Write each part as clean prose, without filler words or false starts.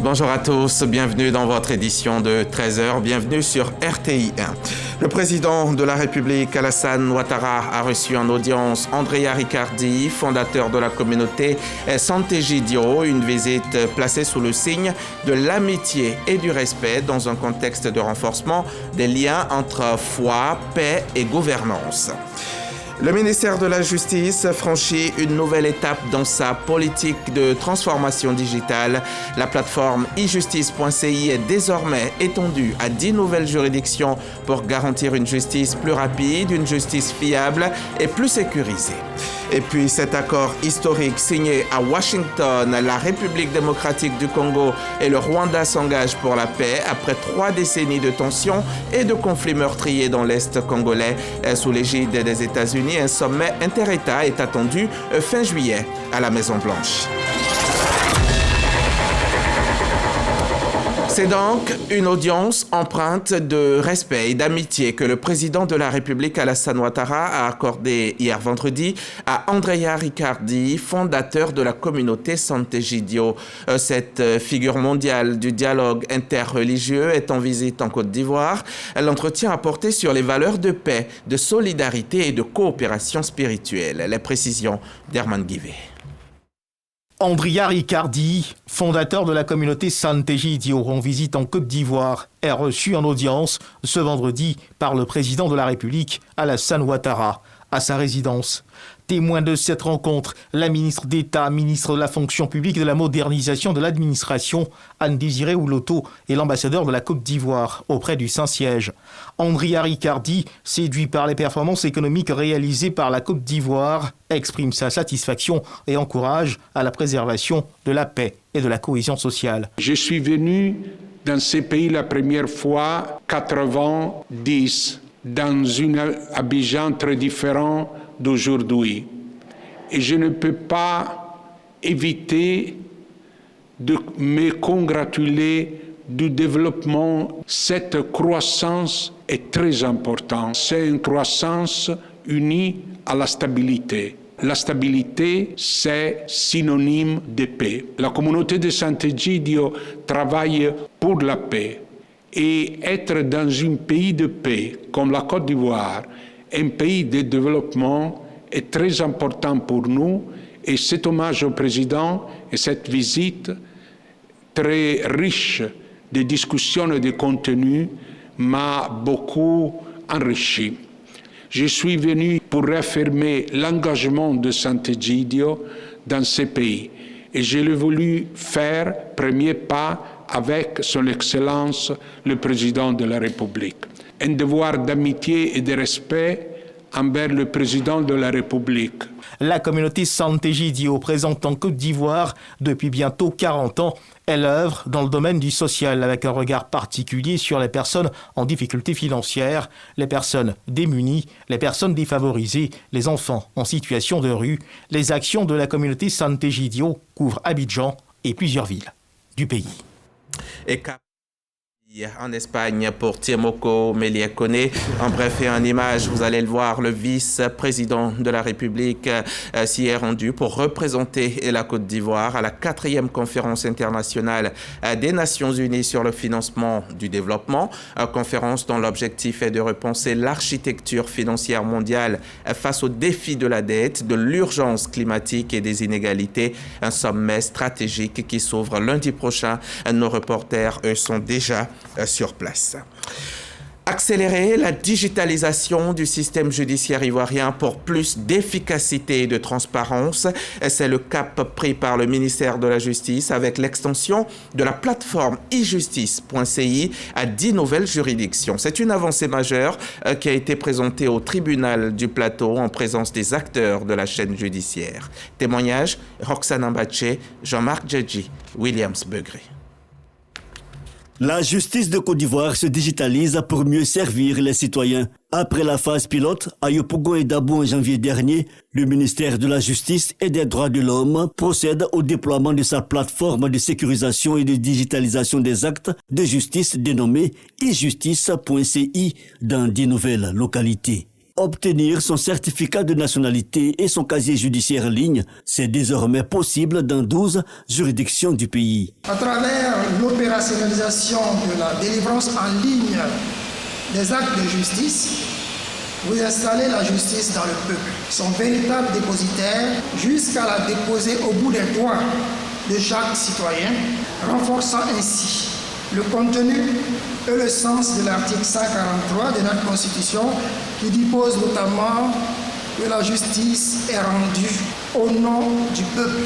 Bonjour à tous, bienvenue dans votre édition de 13h, bienvenue sur RTI 1. Le président de la République, Alassane Ouattara, a reçu en audience Andrea Riccardi, fondateur de la communauté Sant'Egidio, une visite placée sous le signe de l'amitié et du respect dans un contexte de renforcement des liens entre foi, paix et gouvernance. Le ministère de la Justice franchit une nouvelle étape dans sa politique de transformation digitale. La plateforme e-justice.ci est désormais étendue à 10 nouvelles juridictions pour garantir une justice plus rapide, une justice fiable et plus sécurisée. Et puis cet accord historique signé à Washington, la République démocratique du Congo et le Rwanda s'engagent pour la paix après 3 décennies de tensions et de conflits meurtriers dans l'Est congolais. Sous l'égide des États-Unis, un sommet inter-État est attendu fin juillet à la Maison-Blanche. C'est donc une audience empreinte de respect et d'amitié que le président de la République, Alassane Ouattara, a accordée hier vendredi à Andrea Riccardi, fondateur de la communauté Sant'Egidio. Cette figure mondiale du dialogue interreligieux est en visite en Côte d'Ivoire. L'entretien a porté sur les valeurs de paix, de solidarité et de coopération spirituelle. Les précisions d'Herman Guivet. Andrea Riccardi, fondateur de la communauté Sant'Egidio, en visite en Côte d'Ivoire, est reçu en audience ce vendredi par le président de la République, Alassane Ouattara, à sa résidence. Témoin de cette rencontre, la ministre d'État, ministre de la fonction publique et de la modernisation de l'administration, Anne-Désirée Ouloto, et l'ambassadeur de la Côte d'Ivoire auprès du Saint-Siège. Andrea Riccardi, séduit par les performances économiques réalisées par la Côte d'Ivoire, exprime sa satisfaction et encourage à la préservation de la paix et de la cohésion sociale. Je suis venu dans ces pays la première fois, 90, dans une Abidjan très différent d'aujourd'hui. Et je ne peux pas éviter de me congratuler du développement. Cette croissance est très importante. C'est une croissance unie à la stabilité. La stabilité, c'est synonyme de paix. La communauté de Sant'Egidio travaille pour la paix. Et être dans un pays de paix comme la Côte d'Ivoire, un pays de développement, est très important pour nous. Et cet hommage au président et cette visite très riche de discussions et de contenu m'a beaucoup enrichi. Je suis venu pour réaffirmer l'engagement de Sant'Egidio dans ce pays. Et je l'ai voulu faire, premier pas, avec son Excellence, le Président de la République. Un devoir d'amitié et de respect envers le Président de la République. La communauté Sant'Egidio, présente en Côte d'Ivoire depuis bientôt 40 ans, elle œuvre dans le domaine du social avec un regard particulier sur les personnes en difficulté financière, les personnes démunies, les personnes défavorisées, les enfants en situation de rue. Les actions de la communauté Sant'Egidio couvrent Abidjan et plusieurs villes du pays. Et en Espagne pour Tiemoko Meliakone. En bref et en image, vous allez le voir, le vice-président de la République s'y est rendu pour représenter la Côte d'Ivoire à la 4e conférence internationale des Nations Unies sur le financement du développement. Conférence dont l'objectif est de repenser l'architecture financière mondiale face aux défis de la dette, de l'urgence climatique et des inégalités. Un sommet stratégique qui s'ouvre lundi prochain. Nos reporters, eux, sont déjà sur place. Accélérer la digitalisation du système judiciaire ivoirien pour plus d'efficacité et de transparence, c'est le cap pris par le ministère de la Justice avec l'extension de la plateforme e-justice.ci à 10 nouvelles juridictions. C'est une avancée majeure qui a été présentée au tribunal du Plateau en présence des acteurs de la chaîne judiciaire. Témoignage, Roxane Mbaché, Jean-Marc Djedji, Williams Begré. La justice de Côte d'Ivoire se digitalise pour mieux servir les citoyens. Après la phase pilote à Yopougon et Dabo en janvier dernier, le ministère de la Justice et des Droits de l'Homme procède au déploiement de sa plateforme de sécurisation et de digitalisation des actes de justice dénommée e-justice.ci dans 10 nouvelles localités. obtenir son certificat de nationalité et son casier judiciaire en ligne. C'est désormais possible dans 12 juridictions du pays. À travers l'opérationnalisation de la délivrance en ligne des actes de justice, vous installez la justice dans le peuple, son véritable dépositaire, jusqu'à la déposer au bout des doigts de chaque citoyen, renforçant ainsi le contenu et le sens de l'article 143 de notre Constitution qui dispose notamment que la justice est rendue au nom du peuple.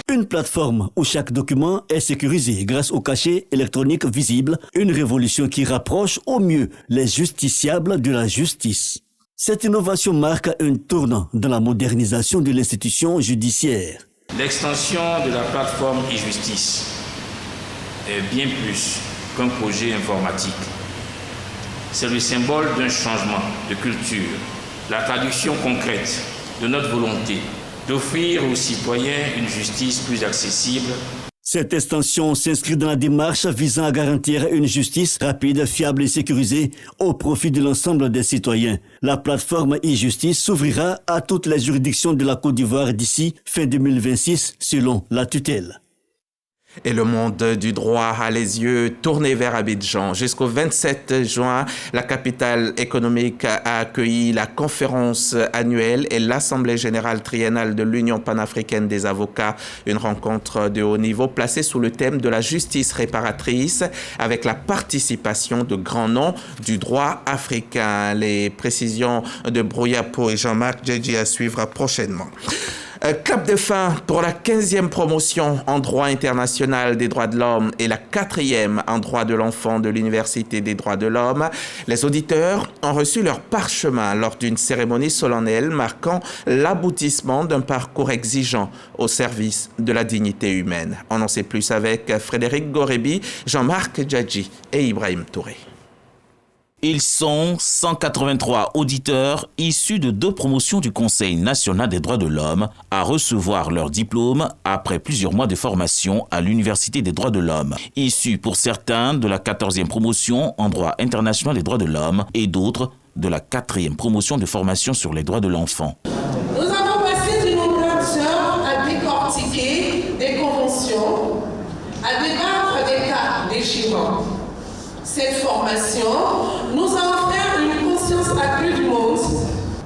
Une plateforme où chaque document est sécurisé grâce au cachet électronique visible, une révolution qui rapproche au mieux les justiciables de la justice. Cette innovation marque un tournant dans la modernisation de l'institution judiciaire. L'extension de la plateforme e-justice est bien plus qu'un projet informatique. C'est le symbole d'un changement de culture, la traduction concrète de notre volonté d'offrir aux citoyens une justice plus accessible. Cette extension s'inscrit dans la démarche visant à garantir une justice rapide, fiable et sécurisée au profit de l'ensemble des citoyens. La plateforme e-justice s'ouvrira à toutes les juridictions de la Côte d'Ivoire d'ici fin 2026 selon la tutelle. Et le monde du droit a les yeux tournés vers Abidjan. Jusqu'au 27 juin, la capitale économique a accueilli la conférence annuelle et l'Assemblée générale triennale de l'Union panafricaine des avocats, une rencontre de haut niveau placée sous le thème de la justice réparatrice avec la participation de grands noms du droit africain. Les précisions de Brouillapo et Jean-Marc Djedji à suivre prochainement. Clap de fin pour la 15e promotion en droit international des droits de l'homme et la 4e en droit de l'enfant de l'Université des droits de l'homme. Les auditeurs ont reçu leur parchemin lors d'une cérémonie solennelle marquant l'aboutissement d'un parcours exigeant au service de la dignité humaine. On en sait plus avec Frédéric Gorebi, Jean-Marc Djedji et Ibrahim Touré. Ils sont 183 auditeurs issus de 2 promotions du Conseil national des droits de l'homme à recevoir leur diplôme après plusieurs mois de formation à l'Université des droits de l'homme. Issus pour certains de la 14e promotion en droit international des droits de l'homme et d'autres de la 4e promotion de formation sur les droits de l'enfant. Nous avons passé de nombreuses heures à décortiquer des conventions, à débattre des cas déchirants. Cette formation nous a offert une conscience accrue du monde.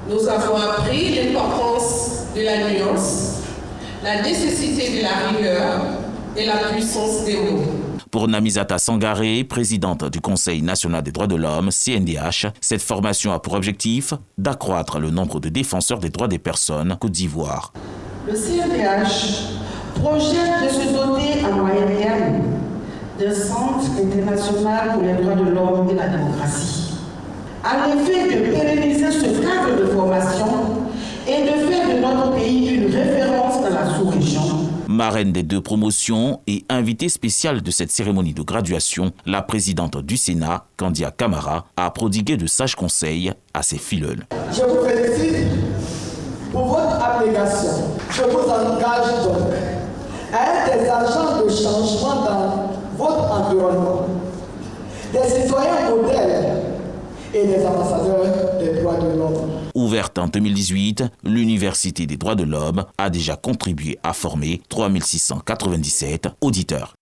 Nous avons appris l'importance de la nuance, la nécessité de la rigueur et la puissance des mots. Pour Namizata Sangaré, présidente du Conseil national des droits de l'homme, CNDH, cette formation a pour objectif d'accroître le nombre de défenseurs des droits des personnes Côte d'Ivoire. Le CNDH projette de se doter à moyen terme d'un centre international pour les droits de l'homme et la démocratie. En effet, de pérenniser ce cadre de formation et de faire de notre pays une référence dans la sous-région. Marraine des 2 promotions et invitée spéciale de cette cérémonie de graduation, la présidente du Sénat, Kandia Camara, a prodigué de sages conseils à ses fileuls. Je vous félicite pour votre abnégation. Je vous engage donc à être des agents de changement dans votre environnement, des citoyens modèles et des ambassadeurs des droits de l'homme. Ouverte en 2018, l'Université des droits de l'homme a déjà contribué à former 3697 auditeurs.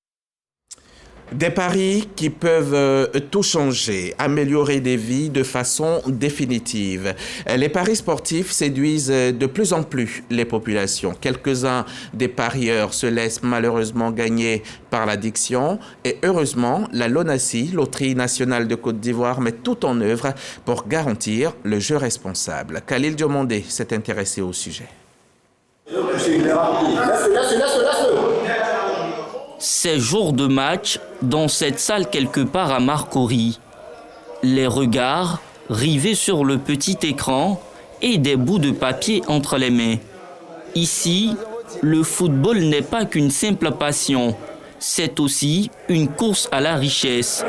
Des paris qui peuvent tout changer, améliorer des vies de façon définitive. Les paris sportifs séduisent de plus en plus les populations. Quelques-uns des parieurs se laissent malheureusement gagner par l'addiction. Et heureusement, la LONASI, Loterie nationale de Côte d'Ivoire, met tout en œuvre pour garantir le jeu responsable. Khalil Diomandé s'est intéressé au sujet. Ces jours de match dans cette salle quelque part à Marcory. Les regards rivés sur le petit écran et des bouts de papier entre les mains. Ici, le football n'est pas qu'une simple passion, c'est aussi une course à la richesse.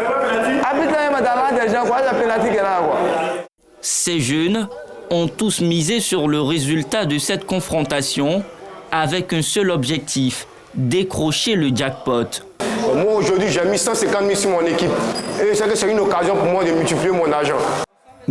Ces jeunes ont tous misé sur le résultat de cette confrontation avec un seul objectif, décrocher le jackpot. Moi aujourd'hui j'ai mis 150 000 sur mon équipe et c'est une occasion pour moi de multiplier mon argent.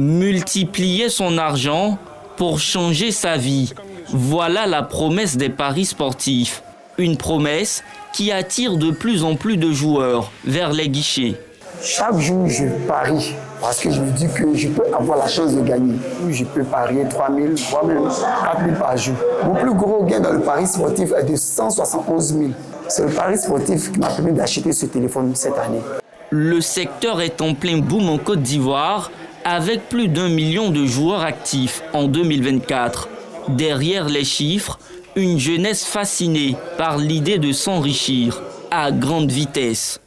Multiplier son argent pour changer sa vie. Voilà la promesse des paris sportifs. Une promesse qui attire de plus en plus de joueurs vers les guichets. Chaque jour, je parie parce que je me dis que je peux avoir la chance de gagner. Je peux parier 3 000, voire même 4 000 par jour. Mon plus gros gain dans le pari sportif est de 171 000. C'est le pari sportif qui m'a permis d'acheter ce téléphone cette année. Le secteur est en plein boom en Côte d'Ivoire avec plus d'1 million de joueurs actifs en 2024. Derrière les chiffres, une jeunesse fascinée par l'idée de s'enrichir à grande vitesse.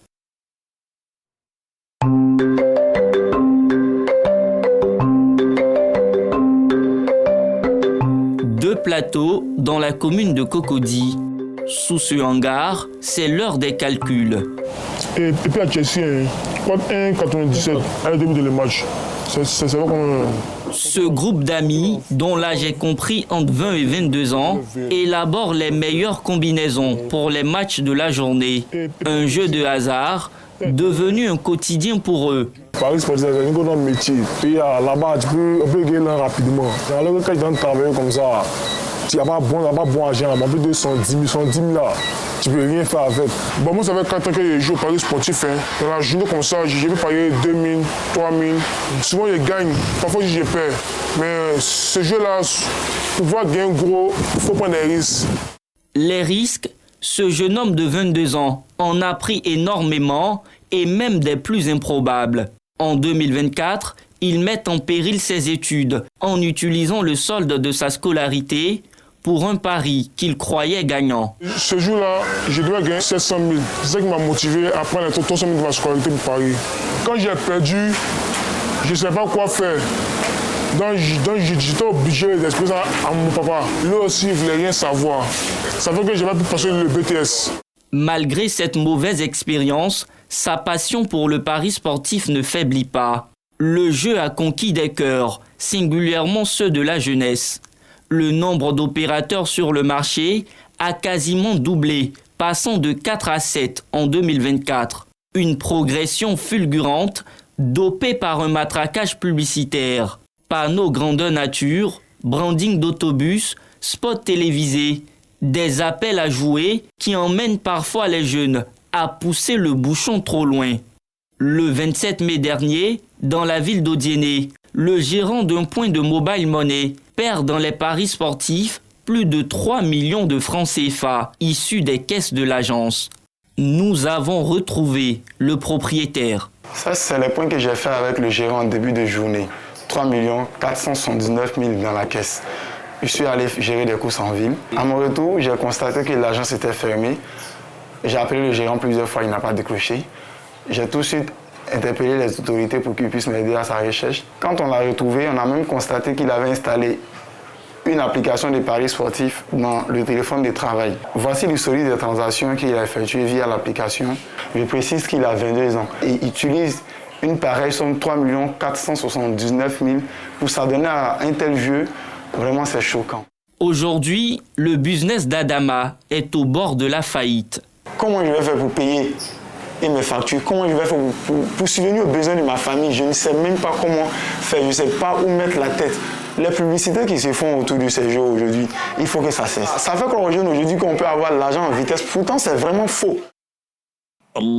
Deux plateaux dans la commune de Cocody. Sous ce hangar, c'est l'heure des calculs. Et puis à Chelsea, 1,97 à la demi de le match. C'est vrai qu'on... Ce groupe d'amis, dont l'âge est compris entre 20 et 22 ans, élabore les meilleures combinaisons pour les matchs de la journée. Un jeu de hasard devenu un quotidien pour eux. Paris sportif, c'est un grand métier. Puis là-bas, on peut gagner rapidement. Alors quand tu travailles comme ça, tu n'as pas bon argent là-bas, plus de 110 000 là. Tu ne peux rien faire avec. Bon, moi, ça fait 4 ans que je joue au Paris sportif. Dans la journée comme ça, je peux payer 2 000, 3 000. Souvent, je gagne. Parfois, je perds. Mais ce jeu-là, pour pouvoir gagner gros, il faut prendre des risques. Les risques, ce jeune homme de 22 ans en a pris énormément et même des plus improbables. En 2024, il met en péril ses études en utilisant le solde de sa scolarité pour un pari qu'il croyait gagnant. Ce jour-là, je devais gagner 700 000. C'est ça qui m'a motivé à prendre les 300 000 de ma scolarité pour parier. Quand j'ai perdu, je ne savais pas quoi faire. Donc j'étais obligé d'expliquer ça à mon papa. Lui aussi, il ne voulait rien savoir. Ça fait que je n'ai pas pu passer le BTS. Malgré cette mauvaise expérience, sa passion pour le pari sportif ne faiblit pas. Le jeu a conquis des cœurs, singulièrement ceux de la jeunesse. Le nombre d'opérateurs sur le marché a quasiment doublé, passant de 4 à 7 en 2024. Une progression fulgurante, dopée par un matraquage publicitaire. Panneaux grandeur nature, branding d'autobus, spots télévisés, des appels à jouer qui emmènent parfois les jeunes à pousser le bouchon trop loin. Le 27 mai dernier, dans la ville d'Odiéné, le gérant d'un point de mobile money perd dans les paris sportifs plus de 3 millions de francs CFA issus des caisses de l'agence. Nous avons retrouvé le propriétaire. Ça, c'est les points que j'ai fait avec le gérant en début de journée. 3 479 000 dans la caisse. Je suis allé gérer des courses en ville. À mon retour, j'ai constaté que l'agence était fermée. J'ai appelé le gérant plusieurs fois, il n'a pas décroché. J'ai tout de suite interpellé les autorités pour qu'ils puissent m'aider à sa recherche. Quand on l'a retrouvé, on a même constaté qu'il avait installé une application de paris sportifs dans le téléphone de travail. Voici l'historique des transactions qu'il a effectuées via l'application. Je précise qu'il a 22 ans et utilise une pareille somme 3 479 000 pour s'adonner à un tel jeu. Vraiment, c'est choquant. Aujourd'hui, le business d'Adama est au bord de la faillite. Comment je vais faire pour payer et mes factures? Comment je vais faire pour subvenir aux besoins de ma famille? Je ne sais même pas comment faire, je ne sais pas où mettre la tête. Les publicités qui se font autour de ces jeux aujourd'hui, il faut que ça cesse. Ça fait qu'on rejoint aujourd'hui qu'on peut avoir l'argent en vitesse. Pourtant, c'est vraiment faux. Allahu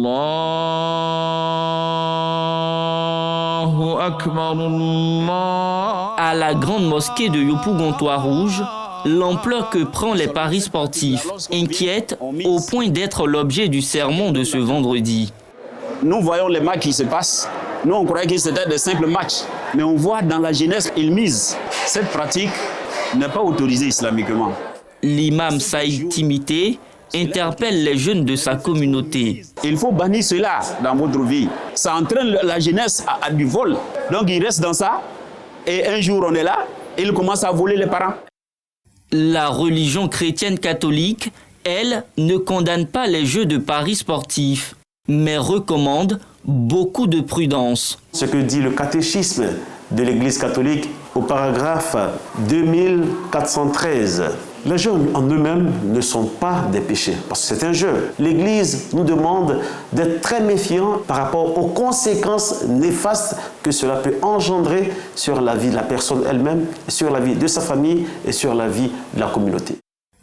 Akbar, Allah. À la grande mosquée de Yopougontois-Rouge, l'ampleur que prend les paris sportifs inquiète au point d'être l'objet du sermon de ce vendredi. Nous voyons les matchs qui se passent. Nous, on croyait que c'était de simples matchs. Mais on voit dans la jeunesse, ils misent. Cette pratique n'est pas autorisée islamiquement. L'imam Saïd Timité interpelle les jeunes de sa communauté. Il faut bannir cela dans votre vie. Ça entraîne la jeunesse à du vol. Donc ils restent dans ça. Et un jour, on est là, et ils commencent à voler les parents. La religion chrétienne catholique, elle, ne condamne pas les jeux de paris sportifs, mais recommande beaucoup de prudence. Ce que dit le catéchisme de l'Église catholique au paragraphe 2413, Les jeux en eux-mêmes ne sont pas des péchés, parce que c'est un jeu. L'Église nous demande d'être très méfiants par rapport aux conséquences néfastes que cela peut engendrer sur la vie de la personne elle-même, sur la vie de sa famille et sur la vie de la communauté.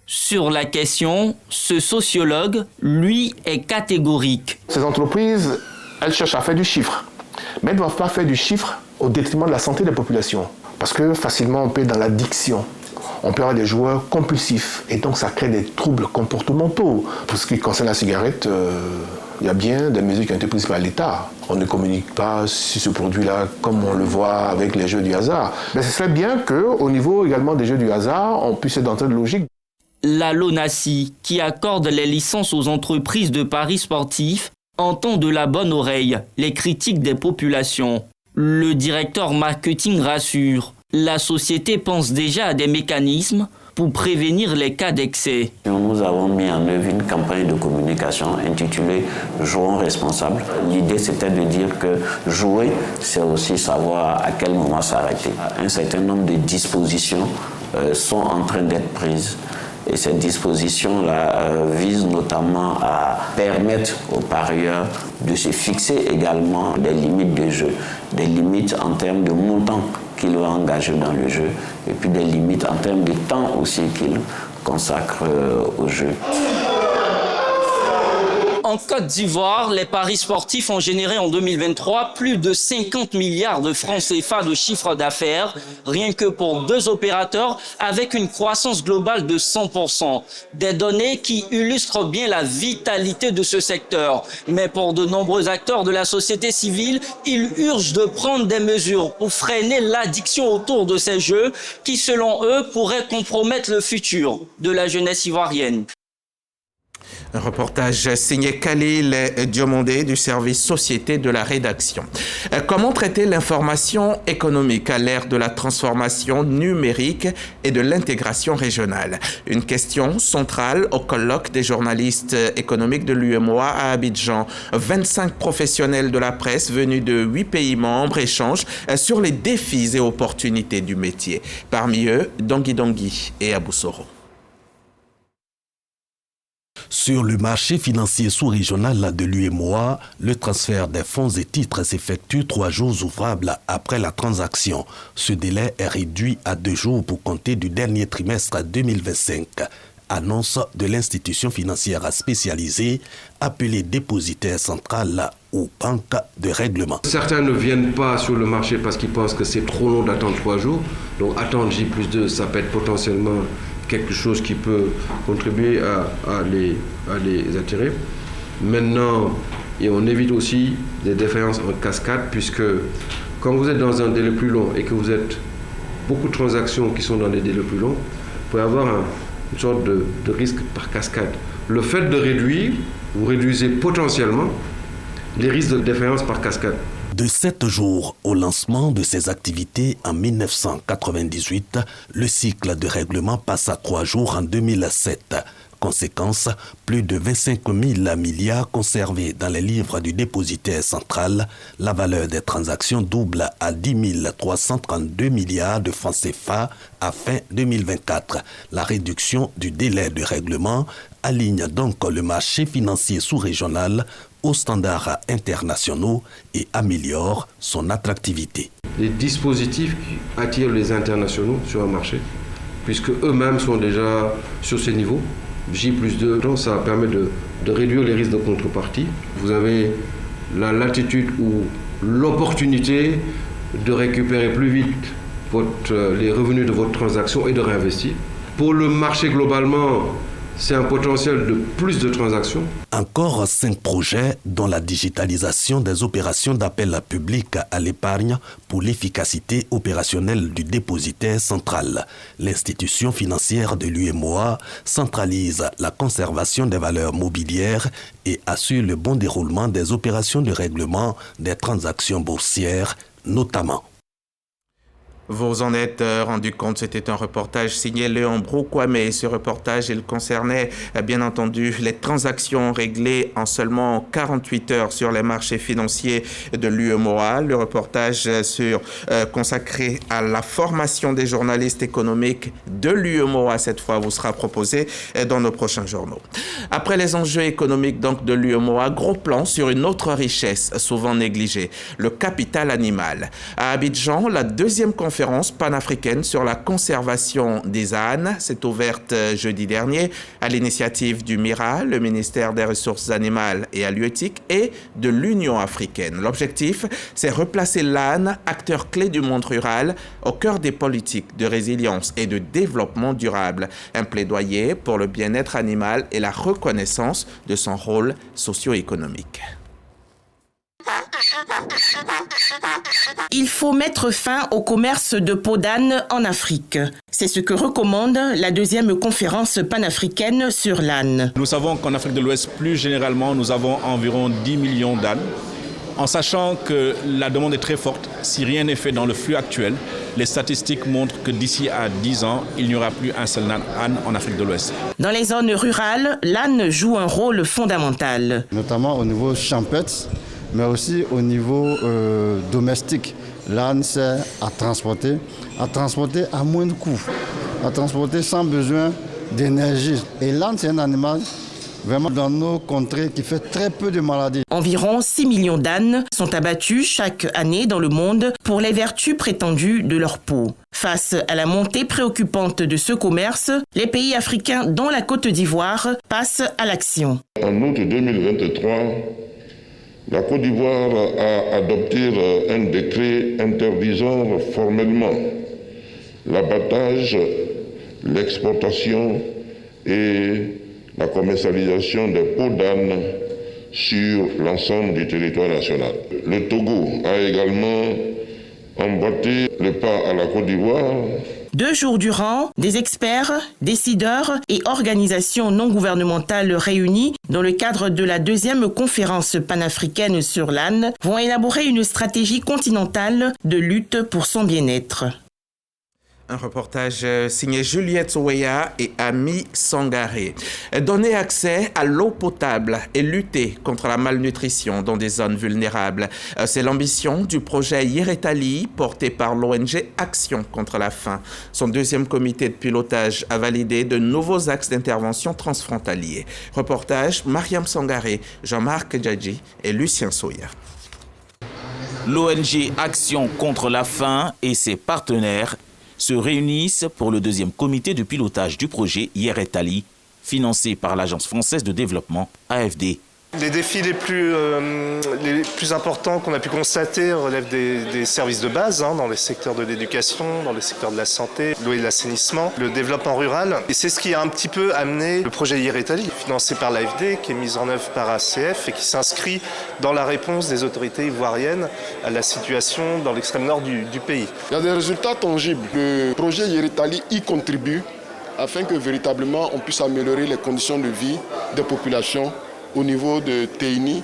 Sur la question, ce sociologue, lui, est catégorique. Ces entreprises, elles cherchent à faire du chiffre, mais elles ne doivent pas faire du chiffre au détriment de la santé des populations. Parce que facilement, on peut être dans l'addiction. On peut avoir des joueurs compulsifs et donc ça crée des troubles comportementaux. Pour ce qui concerne la cigarette, il y a bien des mesures qui ont été prises par l'État. On ne communique pas sur ce produit-là comme on le voit avec les jeux du hasard. Mais ce serait bien qu'au niveau également des jeux du hasard, on puisse être dans cette logique. La LONASI, qui accorde les licences aux entreprises de paris sportifs, entend de la bonne oreille les critiques des populations. Le directeur marketing rassure. La société pense déjà à des mécanismes pour prévenir les cas d'excès. Nous avons mis en œuvre une campagne de communication intitulée « Jouons responsables ». L'idée, c'était de dire que jouer, c'est aussi savoir à quel moment s'arrêter. Un certain nombre de dispositions sont en train d'être prises. Et ces dispositions-là visent notamment à permettre aux parieurs de se fixer également des limites de jeu, des limites en termes de montant qu'ils vont engager dans le jeu, et puis des limites en termes de temps aussi qu'ils consacrent au jeu. En Côte d'Ivoire, les paris sportifs ont généré en 2023 plus de 50 milliards de francs CFA de chiffre d'affaires, rien que pour 2 opérateurs, avec une croissance globale de 100%. Des données qui illustrent bien la vitalité de ce secteur. Mais pour de nombreux acteurs de la société civile, ils urgent de prendre des mesures pour freiner l'addiction autour de ces jeux qui, selon eux, pourraient compromettre le futur de la jeunesse ivoirienne. Un reportage signé Khalil Diomondé du service Société de la rédaction. Comment traiter l'information économique à l'ère de la transformation numérique et de l'intégration régionale? Une question centrale au colloque des journalistes économiques de l'UEMOA à Abidjan. 25 professionnels de la presse venus de 8 pays membres échangent sur les défis et opportunités du métier. Parmi eux, Dongui Dongui et Aboussoro. Sur le marché financier sous-régional de l'UEMOA, le transfert des fonds et titres s'effectue 3 jours ouvrables après la transaction. Ce délai est réduit à 2 jours pour compter du dernier trimestre 2025. Annonce de l'institution financière spécialisée appelée dépositaire central ou banque de règlement. Certains ne viennent pas sur le marché parce qu'ils pensent que c'est trop long d'attendre 3 jours. Donc attendre J+2, ça peut être potentiellement quelque chose qui peut contribuer à les attirer. Maintenant, et on évite aussi des défaillances en cascade, puisque quand vous êtes dans un délai plus long et que vous êtes beaucoup de transactions qui sont dans des délais plus longs, vous pouvez avoir une sorte de risque par cascade. Le fait de réduire, vous réduisez potentiellement les risques de défaillance par cascade. De 7 jours au lancement de ces activités en 1998, le cycle de règlement passe à 3 jours en 2007. Conséquence, plus de 25 000 milliards conservés dans les livres du dépositaire central. La valeur des transactions double à 10 332 milliards de francs CFA à fin 2024. La réduction du délai de règlement aligne donc le marché financier sous-régional aux standards internationaux et améliore son attractivité. Les dispositifs qui attirent les internationaux sur un marché, puisque eux-mêmes sont déjà sur ces niveaux, J+2, donc ça permet de réduire les risques de contrepartie. Vous avez la latitude ou l'opportunité de récupérer plus vite les revenus de votre transaction et de réinvestir. Pour le marché globalement, c'est un potentiel de plus de transactions. Encore 5 projets dont la digitalisation des opérations d'appel public à l'épargne pour l'efficacité opérationnelle du dépositaire central. L'institution financière de l'UEMOA centralise la conservation des valeurs mobilières et assure le bon déroulement des opérations de règlement des transactions boursières, notamment. Vous en êtes rendu compte, c'était un reportage signé Léon Broukwame. Ce reportage, il concernait bien entendu les transactions réglées en seulement 48 heures sur les marchés financiers de l'UEMOA. Le reportage consacré à la formation des journalistes économiques de l'UEMOA, cette fois, vous sera proposé dans nos prochains journaux. Après les enjeux économiques donc de l'UEMOA, gros plan sur une autre richesse souvent négligée, le capital animal. À Abidjan, la deuxième conférence panafricaine sur la conservation des ânes s'est ouverte jeudi dernier à l'initiative du MIRA, le ministère des Ressources animales et halieutiques, et de l'Union africaine. L'objectif, c'est replacer l'âne, acteur clé du monde rural, au cœur des politiques de résilience et de développement durable. Un plaidoyer pour le bien-être animal et la reconnaissance de son rôle socio-économique. Il faut mettre fin au commerce de peau d'âne en Afrique. C'est ce que recommande la deuxième conférence panafricaine sur l'âne. Nous savons qu'en Afrique de l'Ouest, plus généralement, nous avons environ 10 millions d'ânes. En sachant que la demande est très forte, si rien n'est fait dans le flux actuel, les statistiques montrent que d'ici à 10 ans, il n'y aura plus un seul âne en Afrique de l'Ouest. Dans les zones rurales, l'âne joue un rôle fondamental. Notamment au niveau champêtre, mais aussi au niveau domestique. L'âne sert à transporter à moins de coûts, à transporter sans besoin d'énergie. Et l'âne, c'est un animal vraiment dans nos contrées qui fait très peu de maladies. Environ 6 millions d'ânes sont abattus chaque année dans le monde pour les vertus prétendues de leur peau. Face à la montée préoccupante de ce commerce, les pays africains, dont la Côte d'Ivoire, passent à l'action. En août 2023, la Côte d'Ivoire a adopté un décret interdisant formellement l'abattage, l'exportation et la commercialisation des peaux d'âne sur l'ensemble du territoire national. Le Togo a également emboîté le pas à la Côte d'Ivoire. 2 jours durant, des experts, décideurs et organisations non gouvernementales réunies dans le cadre de la deuxième conférence panafricaine sur l'âne vont élaborer une stratégie continentale de lutte pour son bien-être. Un reportage signé Juliette Ouéa et Ami Sangaré. Donner accès à l'eau potable et lutter contre la malnutrition dans des zones vulnérables. C'est l'ambition du projet Yeretali porté par l'ONG Action contre la faim. Son deuxième comité de pilotage a validé de nouveaux axes d'intervention transfrontaliers. Reportage Mariam Sangaré, Jean-Marc Djadji et Lucien Soya. L'ONG Action contre la faim et ses partenaires se réunissent pour le deuxième comité de pilotage du projet Yeretali, financé par l'Agence française de développement, AFD. Les défis les plus importants qu'on a pu constater relèvent des services de base dans les secteurs de l'éducation, dans les secteurs de la santé, l'eau et l'assainissement, le développement rural. Et c'est ce qui a un petit peu amené le projet Yeretali, financé par l'AFD, qui est mis en œuvre par ACF et qui s'inscrit dans la réponse des autorités ivoiriennes à la situation dans l'extrême nord du pays. Il y a des résultats tangibles. Le projet Yeretali y contribue afin que véritablement on puisse améliorer les conditions de vie des populations au niveau de Teini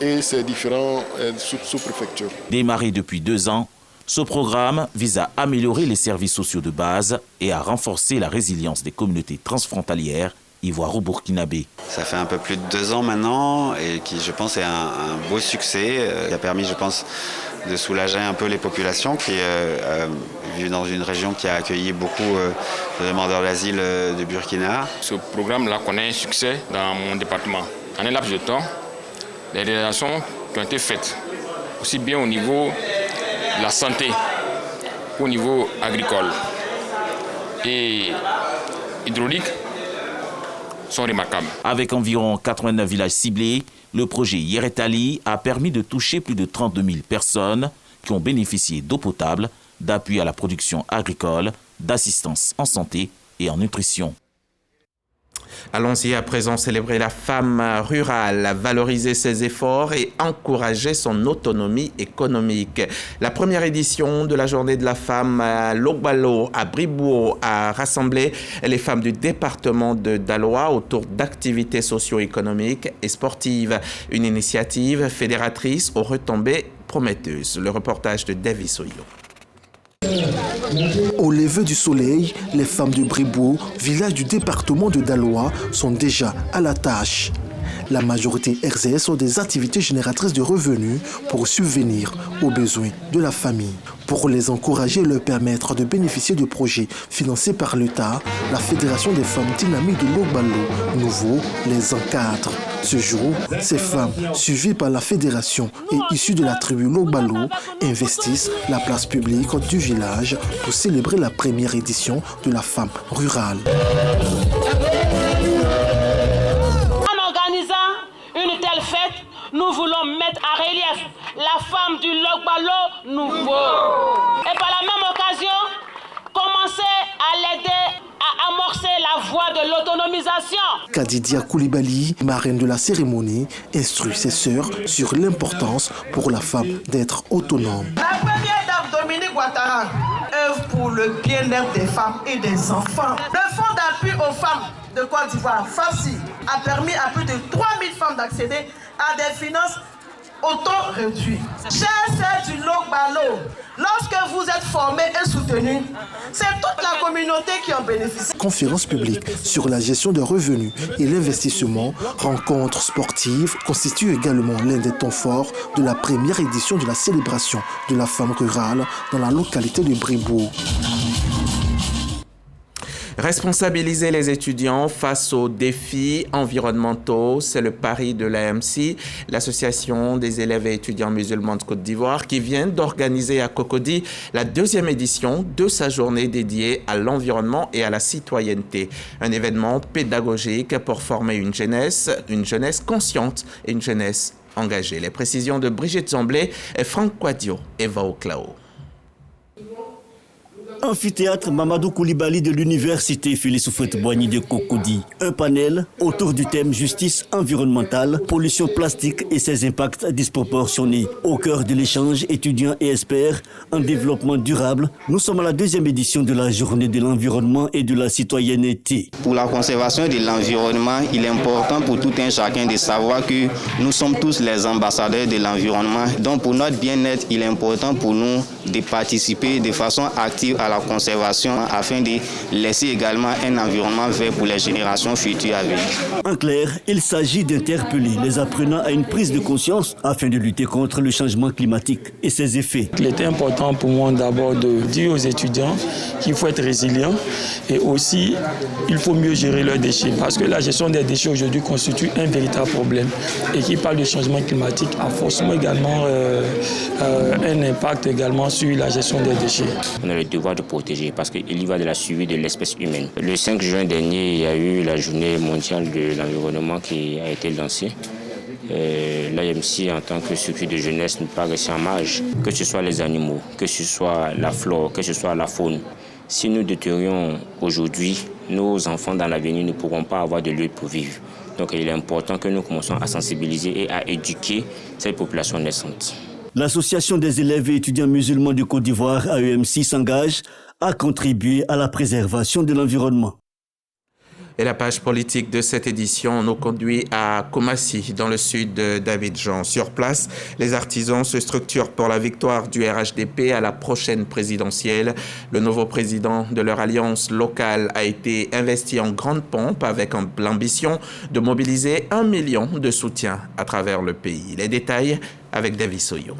et ses différents sous-préfectures. Démarré depuis 2 ans, ce programme vise à améliorer les services sociaux de base et à renforcer la résilience des communautés transfrontalières ivoiro-burkinabé. Ça fait un peu plus de 2 ans maintenant et qui, je pense, est un beau succès qui a permis, je pense, de soulager un peu les populations qui vivent dans une région qui a accueilli beaucoup de demandeurs d'asile de Burkina. Ce programme-là connaît un succès dans mon département. En un laps de temps, les réalisations qui ont été faites, aussi bien au niveau de la santé qu'au niveau agricole et hydraulique, sont remarquables. Avec environ 89 villages ciblés, le projet Yeretali a permis de toucher plus de 32 000 personnes qui ont bénéficié d'eau potable, d'appui à la production agricole, d'assistance en santé et en nutrition. Allons-y à présent célébrer la femme rurale, valoriser ses efforts et encourager son autonomie économique. La première édition de la journée de la femme à Logbalo, à Bribouo, a rassemblé les femmes du département de Daloa autour d'activités socio-économiques et sportives. Une initiative fédératrice aux retombées prometteuses. Le reportage de Davis Oyo. Au lever du soleil, les femmes de Bribo, village du département de Daloa, sont déjà à la tâche. La majorité exerce des activités génératrices de revenus pour subvenir aux besoins de la famille. Pour les encourager et leur permettre de bénéficier de projets financés par l'État, la Fédération des femmes dynamiques de Logbalo Nouveau les encadre. Ce jour, ces femmes, suivies par la fédération et issues de la tribu Logbalo, investissent la place publique du village pour célébrer la première édition de la femme rurale. Une telle fête, nous voulons mettre en relief la femme du Logbalo Nouveau. Et par la même occasion, commencer à l'aider à amorcer la voie de l'autonomisation. Kadidia Koulibaly, marraine de la cérémonie, instruit ses sœurs sur l'importance pour la femme d'être autonome. La première dame, Dominique Ouattara, œuvre pour le bien-être des femmes et des enfants. Le fonds d'appui aux femmes de Côte d'Ivoire, FAFSI, a permis à plus de 3000 femmes d'accéder à des finances auto-réduites. Chers sœurs du Logbalo, lorsque vous êtes formés et soutenus, c'est toute la communauté qui en bénéficie. Conférence publique sur la gestion des revenus et l'investissement, rencontres sportives constituent également l'un des temps forts de la première édition de la célébration de la femme rurale dans la localité de Bribo. Responsabiliser les étudiants face aux défis environnementaux, c'est le pari de l'AMC, l'association des élèves et étudiants musulmans de Côte d'Ivoire, qui vient d'organiser à Cocody la 2e édition de sa journée dédiée à l'environnement et à la citoyenneté. Un événement pédagogique pour former une jeunesse consciente et une jeunesse engagée. Les précisions de Brigitte Zamblé et Franck Quadio et Vao Clao. Amphithéâtre Mamadou Koulibaly de l'université Félix Houphouët-Boigny de Cocody. Un panel autour du thème justice environnementale, pollution plastique et ses impacts disproportionnés. Au cœur de l'échange étudiants et experts en développement durable, nous sommes à la 2e édition de la journée de l'environnement et de la citoyenneté. Pour la conservation de l'environnement, il est important pour tout un chacun de savoir que nous sommes tous les ambassadeurs de l'environnement. Donc pour notre bien-être, il est important pour nous de participer de façon active à la conservation afin de laisser également un environnement vert pour les générations futures à venir. En clair, il s'agit d'interpeller les apprenants à une prise de conscience afin de lutter contre le changement climatique et ses effets. Il était important pour moi d'abord de dire aux étudiants qu'il faut être résilient et aussi il faut mieux gérer leurs déchets parce que la gestion des déchets aujourd'hui constitue un véritable problème et qui parle de changement climatique a forcément également un impact également sur la gestion des déchets. On a le devoir de protéger parce qu'il y va de la survie de l'espèce humaine. Le 5 juin dernier, il y a eu la journée mondiale de l'environnement qui a été lancée. L'AMC, en tant que structure de jeunesse, ne peut pas rester en marge, que ce soit les animaux, que ce soit la flore, que ce soit la faune. Si nous détériorons aujourd'hui, nos enfants dans l'avenir ne pourront pas avoir de lieu pour vivre. Donc il est important que nous commençons à sensibiliser et à éduquer cette population naissante. L'Association des élèves et étudiants musulmans de Côte d'Ivoire, AEMC, s'engage à contribuer à la préservation de l'environnement. Et la page politique de cette édition nous conduit à Koumassi, dans le sud d'Abidjan. Sur place, les artisans se structurent pour la victoire du RHDP à la prochaine présidentielle. Le nouveau président de leur alliance locale a été investi en grande pompe avec l'ambition de mobiliser 1 million de soutiens à travers le pays. Les détails avec David Soyo.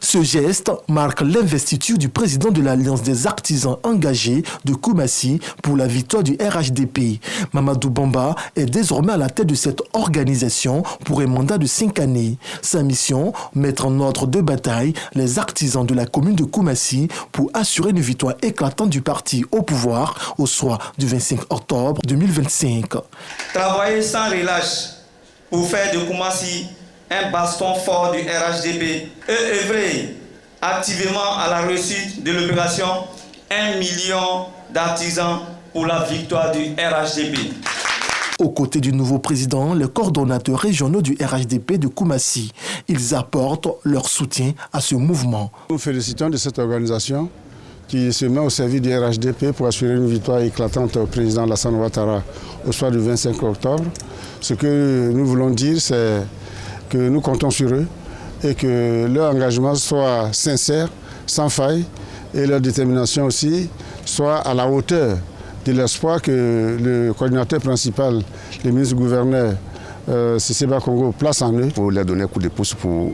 Ce geste marque l'investiture du président de l'Alliance des artisans engagés de Koumassi pour la victoire du RHDP. Mamadou Bamba est désormais à la tête de cette organisation pour un mandat de 5 années. Sa mission, mettre en ordre de bataille les artisans de la commune de Koumassi pour assurer une victoire éclatante du parti au pouvoir au soir du 25 octobre 2025. Travailler sans relâche pour faire de Koumassi un baston fort du RHDP et œuvrer activement à la réussite de l'opération 1 million d'artisans pour la victoire du RHDP. Aux côtés du nouveau président, les coordonnateurs régionaux du RHDP de Koumassi, ils apportent leur soutien à ce mouvement. Nous félicitons de cette organisation qui se met au service du RHDP pour assurer une victoire éclatante au président Alassane Ouattara au soir du 25 octobre. Ce que nous voulons dire, c'est que nous comptons sur eux et que leur engagement soit sincère, sans faille et leur détermination aussi soit à la hauteur de l'espoir que le coordinateur principal, le ministre-gouverneur Siseba Congo place en eux. Il faut leur donner un coup de pouce pour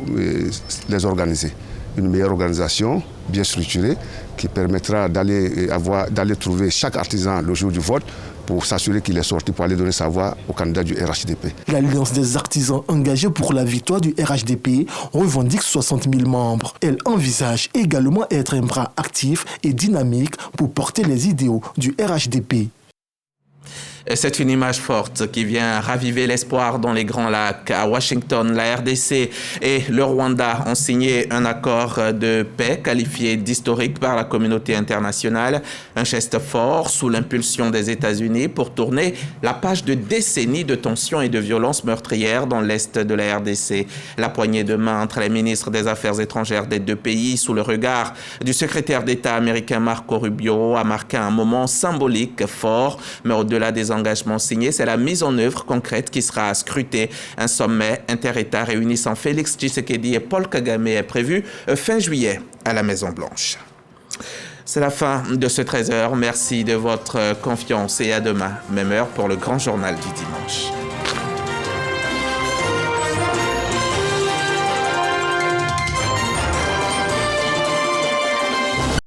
les organiser. Une meilleure organisation, bien structurée, qui permettra d'aller trouver chaque artisan le jour du vote pour s'assurer qu'il est sorti pour aller donner sa voix au candidat du RHDP. L'Alliance des artisans engagés pour la victoire du RHDP revendique 60 000 membres. Elle envisage également être un bras actif et dynamique pour porter les idéaux du RHDP. C'est une image forte qui vient raviver l'espoir dans les Grands Lacs. À Washington, la RDC et le Rwanda ont signé un accord de paix qualifié d'historique par la communauté internationale. Un geste fort sous l'impulsion des États-Unis pour tourner la page de décennies de tensions et de violences meurtrières dans l'est de la RDC. La poignée de main entre les ministres des Affaires étrangères des deux pays sous le regard du secrétaire d'État américain Marco Rubio a marqué un moment symbolique fort, mais au-delà des engagement signé, c'est la mise en œuvre concrète qui sera scrutée. Un sommet inter-État réunissant Félix Tshisekedi et Paul Kagame est prévu fin juillet à la Maison-Blanche. C'est la fin de ce 13h. Merci de votre confiance et à demain, même heure pour le grand journal du dimanche.